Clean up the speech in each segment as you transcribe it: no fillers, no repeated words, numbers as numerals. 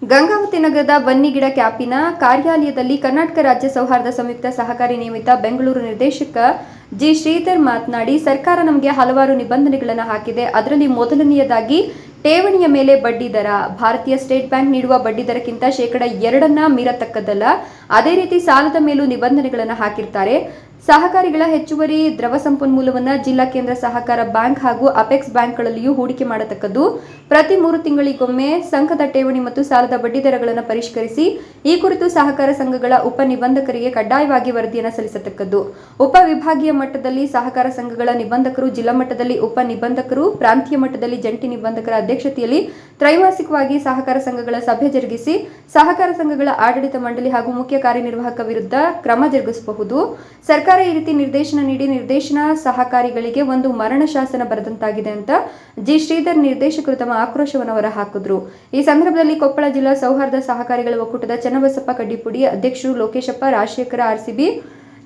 ಗಂಗಾವತಿ ನಗರದ ಬನ್ನಿಗಿಡ ಕ್ಯಾಪಿನ ಕಾರ್ಯಾಲಯದಲ್ಲಿ ಕರ್ನಾಟಕ ರಾಜ್ಯ ಸೌಹಾರ್ದ ಸಂಯುಕ್ತ ಸಹಕಾರಿ ನಿಯಮಿತ ಬೆಂಗಳೂರು ನಿರ್ದೇಶಕ ಜಿ ಶ್ರೀಧರ್ ಮಾತನಾಡಿ, ಸರ್ಕಾರ ನಮಗೆ ಹಲವಾರು ನಿಬಂಧನೆಗಳನ್ನು ಹಾಕಿದೆ. ಅದರಲ್ಲಿ ಮೊದಲನೆಯದಾಗಿ ಠೇವಣಿಯ ಮೇಲೆ ಬಡ್ಡಿ ದರ. ಭಾರತೀಯ ಸ್ಟೇಟ್ ಬ್ಯಾಂಕ್ ನೀಡುವ ಬಡ್ಡಿ ದರಕ್ಕಿಂತ ಶೇಕಡ 2 ಮೀರತಕ್ಕದ್ದಲ್ಲ. ಅದೇ ರೀತಿ ಸಾಲದ ಮೇಲೂ ನಿಬಂಧನೆಗಳನ್ನು ಹಾಕಿರ್ತಾರೆ. ಸಹಕಾರಿಗಳ ಹೆಚ್ಚುವರಿ ದ್ರವ ಸಂಪನ್ಮೂಲವನ್ನು ಜಿಲ್ಲಾ ಕೇಂದ್ರ ಸಹಕಾರ ಬ್ಯಾಂಕ್ ಹಾಗೂ ಅಪೆಕ್ಸ್ ಬ್ಯಾಂಕ್ಗಳಲ್ಲಿಯೂ ಹೂಡಿಕೆ ಮಾಡತಕ್ಕದ್ದು. ಪ್ರತಿ 3 ತಿಂಗಳಿಗೊಮ್ಮೆ ಸಂಘದ ಠೇವಣಿ ಮತ್ತು ಸಾಲದ ಬಡ್ಡಿ ದರಗಳನ್ನು ಪರಿಷ್ಕರಿಸಿ ಈ ಕುರಿತು ಸಹಕಾರ ಸಂಘಗಳ ಉಪ ನಿಬಂಧಕರಿಗೆ ಕಡ್ಡಾಯವಾಗಿ ವರದಿಯನ್ನು ಸಲ್ಲಿಸತಕ್ಕದ್ದು. ಉಪ ವಿಭಾಗೀಯ ಮಟ್ಟದಲ್ಲಿ ಸಹಕಾರ ಸಂಘಗಳ ನಿಬಂಧಕರು, ಜಿಲ್ಲಾ ಮಟ್ಟದಲ್ಲಿ ಉಪ ನಿಬಂಧಕರು, ಪ್ರಾಂತೀಯ ಮಟ್ಟದಲ್ಲಿ ಜಂಟಿ ನಿಬಂಧಕರ ಅಧ್ಯಕ್ಷತೆಯಲ್ಲಿ ತ್ರೈಮಾಸಿಕವಾಗಿ ಸಹಕಾರ ಸಂಘಗಳ ಸಭೆ ಜರುಗಿಸಿ ಸಹಕಾರ ಸಂಘಗಳ ಆಡಳಿತ ಮಂಡಳಿ ಹಾಗೂ ಮುಖ್ಯ ಕಾರ್ಯನಿರ್ವಾಹಕ ವಿರುದ್ಧ ಕ್ರಮ ಜರುಗಿಸಬಹುದು. ಸರ್ಕಾರ ಈ ರೀತಿ ನಿರ್ದೇಶನ ನೀಡಿ ನಿರ್ದೇಶನ ಸಹಕಾರಿಗಳಿಗೆ ಒಂದು ಮರಣ ಶಾಸನ ಬರೆದಂತಾಗಿದೆ ಅಂತ ಜಿ ಶ್ರೀಧರ್ ನಿರ್ದೇಶಕರು ತಮ್ಮ ಆಕ್ರೋಶವನ್ನು ಹೊರಹಾಕಿದ್ರು. ಈ ಸಂದರ್ಭದಲ್ಲಿ ಕೊಪ್ಪಳ ಜಿಲ್ಲಾ ಸೌಹಾರ್ದ ಸಹಕಾರಿಗಳ ಒಕ್ಕೂಟದ ಚನ್ನಬಸಪ್ಪ ಕಡ್ಡಿಪುಡಿ, ಅಧ್ಯಕ್ಷರು ಲೋಕೇಶಪ್ಪ, ರಾಜಶೇಖರ ಆರ್ಸಿಬಿ,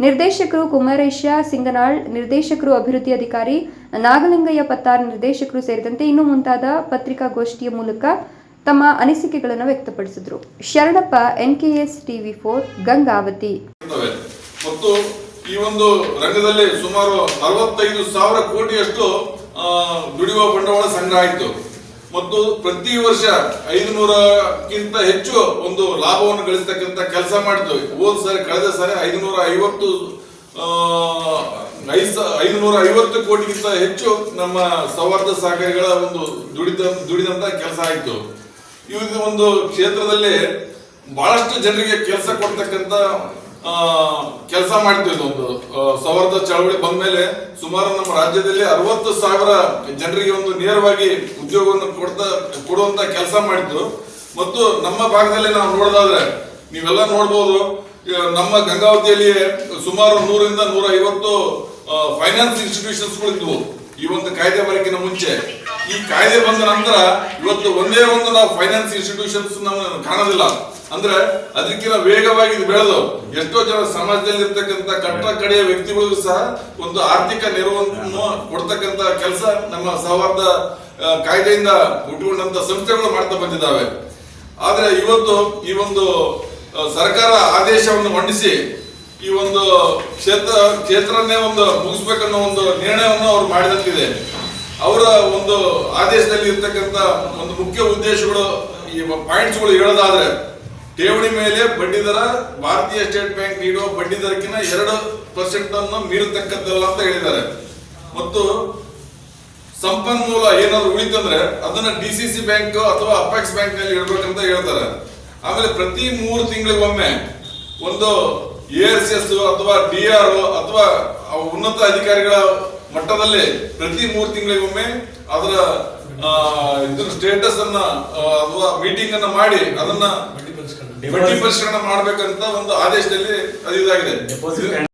ನಿರ್ದೇಶಕರು ಕುಮಾರೇಶ ಸಿಂಗನಾಳ್, ನಿರ್ದೇಶಕರು ಅಭಿವೃದ್ಧಿ ಅಧಿಕಾರಿ ನಾಗಲಿಂಗಯ್ಯ ಪತ್ತಾರ್, ನಿರ್ದೇಶಕರು ಸೇರಿದಂತೆ ಇನ್ನೂ ಮುಂತಾದ ಪತ್ರಿಕಾಗೋಷ್ಠಿಯ ಮೂಲಕ ತಮ್ಮ ಅನಿಸಿಕೆಗಳನ್ನು ವ್ಯಕ್ತಪಡಿಸಿದರು. Sharanappa, NKS TV4 Gangavathi. ಮತ್ತು ಈ ಒಂದು ರಂಗದಲ್ಲಿ ಸುಮಾರು 45,000 ಕೋಟಿಯಷ್ಟು ದುಡಿಯುವ ಬಂಡವಾಳ ಸಂಗ್ರಹ ಆಯಿತು ಮತ್ತು ಪ್ರತಿ ವರ್ಷ 500ಕ್ಕಿಂತ ಹೆಚ್ಚು ಒಂದು ಲಾಭವನ್ನು ಗಳಿಸತಕ್ಕಂತ ಕೆಲಸ ಮಾಡಿತು. ಕಳೆದ ಸಾರಿ 550 ಕೋಟಿಗಿಂತ ಹೆಚ್ಚು ನಮ್ಮ ಸೌಹಾರ್ದ ಸಹಕಾರಿಗಳ ಒಂದು ದುಡಿದಂತ ಕೆಲಸ ಆಯಿತು. ಈ ಒಂದು ಕ್ಷೇತ್ರದಲ್ಲಿ ಬಹಳಷ್ಟು ಜನರಿಗೆ ಕೆಲಸ ಕೊಡ್ತಕ್ಕಂತ ಕೆಲಸ ಮಾಡ್ತೀವಿ. ಇದೊಂದು ಸೌಹಾರ್ದ ಚಳವಳಿ ಬಂದ ಮೇಲೆ ಸುಮಾರು ನಮ್ಮ ರಾಜ್ಯದಲ್ಲಿ 60,000 ಜನರಿಗೆ ಒಂದು ನೇರವಾಗಿ ಉದ್ಯೋಗವನ್ನು ಕೊಡುವಂತ ಕೆಲಸ ಮಾಡಿದ್ದು. ಮತ್ತು ನಮ್ಮ ಭಾಗದಲ್ಲಿ ನಾವು ನೋಡೋದಾದ್ರೆ ನೀವೆಲ್ಲ ನೋಡ್ಬೋದು, ನಮ್ಮ ಗಂಗಾವತಿಯಲ್ಲಿ ಸುಮಾರು 100ರಿಂದ 150 ಫೈನಾನ್ಸ್ ಇನ್ಸ್ಟಿಟ್ಯೂಷನ್ಸ್ಗಳು ಇದ್ವು ಈ ಒಂದು ಕಾಯ್ದೆ ಬರಕಿನ ಮುಂಚೆ. ಈ ಕಾಯ್ದೆ ಬಂದ ನಂತರ ಇವತ್ತು ಒಂದೇ ಒಂದು ನಾವು ಫೈನಾನ್ಸ್ ಇನ್ಸ್ಟಿಟ್ಯೂಷನ್ಸ್ ನಾವು ಕಾಣೋದಿಲ್ಲ. ಅಂದ್ರೆ ಅದಕ್ಕಿಂತ ವೇಗವಾಗಿ ಇದು ಬೆಳೆದು ಎಷ್ಟೋ ಜನ ಸಮಾಜದಲ್ಲಿ ಇರ್ತಕ್ಕಂಥ ಕಟ್ಟ ಕಡೆಯ ವ್ಯಕ್ತಿಗಳಿಗೂ ಸಹ ಒಂದು ಆರ್ಥಿಕ ನೆರವನ್ನು ಕೊಡ್ತಕ್ಕಂತ ಕೆಲಸ ನಮ್ಮ ಸೌಹಾರ್ದ ಕಾಯ್ದೆಯಿಂದ ಹುಟ್ಟುಕೊಂಡಂತ ಸಂಸ್ಥೆಗಳು ಮಾಡ್ತಾ ಬಂದಿದ್ದಾವೆ. ಆದ್ರೆ ಇವತ್ತು ಈ ಒಂದು ಸರ್ಕಾರ ಆದೇಶವನ್ನು ಮಂಡಿಸಿ ಈ ಒಂದು ಕ್ಷೇತ್ರನ್ನೇ ಒಂದು ಮುಗಿಸ್ಬೇಕನ್ನೋ ಒಂದು ನಿರ್ಣಯವನ್ನು ಅವರು ಮಾಡಿದಂತಿದೆ. ಅವರ ಒಂದು ಆದೇಶದಲ್ಲಿ ಇರ್ತಕ್ಕಂಥ ಒಂದು ಮುಖ್ಯ ಉದ್ದೇಶಗಳು, ಈ ಪಾಯಿಂಟ್ಸ್ಗಳು ಹೇಳೋದಾದ್ರೆ, ಠೇವಣಿ ಮೇಲೆ ಬಡ್ಡಿ ದರ ಭಾರತೀಯ ಸ್ಟೇಟ್ ಬ್ಯಾಂಕ್ ನೀಡುವ ಬಡ್ಡಿ ದರಕ್ಕಿಂತ 2% ಅನ್ನು ಮೀರತಕ್ಕದ್ದಲ್ಲ ಅಂತ ಹೇಳಿದ್ದಾರೆ. ಮತ್ತು ಸಂಪನ್ಮೂಲ ಏನಾದ್ರು ಉಳಿತಂದ್ರೆ ಅದನ್ನ DCC ಬ್ಯಾಂಕ್ ಅಥವಾ ಅಪೆಕ್ಸ್ ಬ್ಯಾಂಕ್ ನಲ್ಲಿ ಇಡಬೇಕಂತ ಹೇಳ್ತಾರೆ. ಆಮೇಲೆ ಪ್ರತಿ 3 ತಿಂಗಳಿಗೊಮ್ಮೆ ಒಂದು ARCS ಅಥವಾ DRO ಅಥವಾ ಉನ್ನತ ಅಧಿಕಾರಿಗಳ ಮಟ್ಟದಲ್ಲಿ ಪ್ರತಿ 3 ತಿಂಗಳಿಗೊಮ್ಮೆ ಅದರ ಸ್ಟೇಟಸ್ ಅನ್ನ ಅಥವಾ ಮೀಟಿಂಗ್ ಅನ್ನ ಮಾಡಿ ಅದನ್ನ ಬಡ್ಡಿ ಪರಿಷ್ಕರಣೆ ಮಾಡ್ಬೇಕಂತ ಒಂದು ಆದೇಶದಲ್ಲಿ ಅದು ಇದಾಗಿದೆ.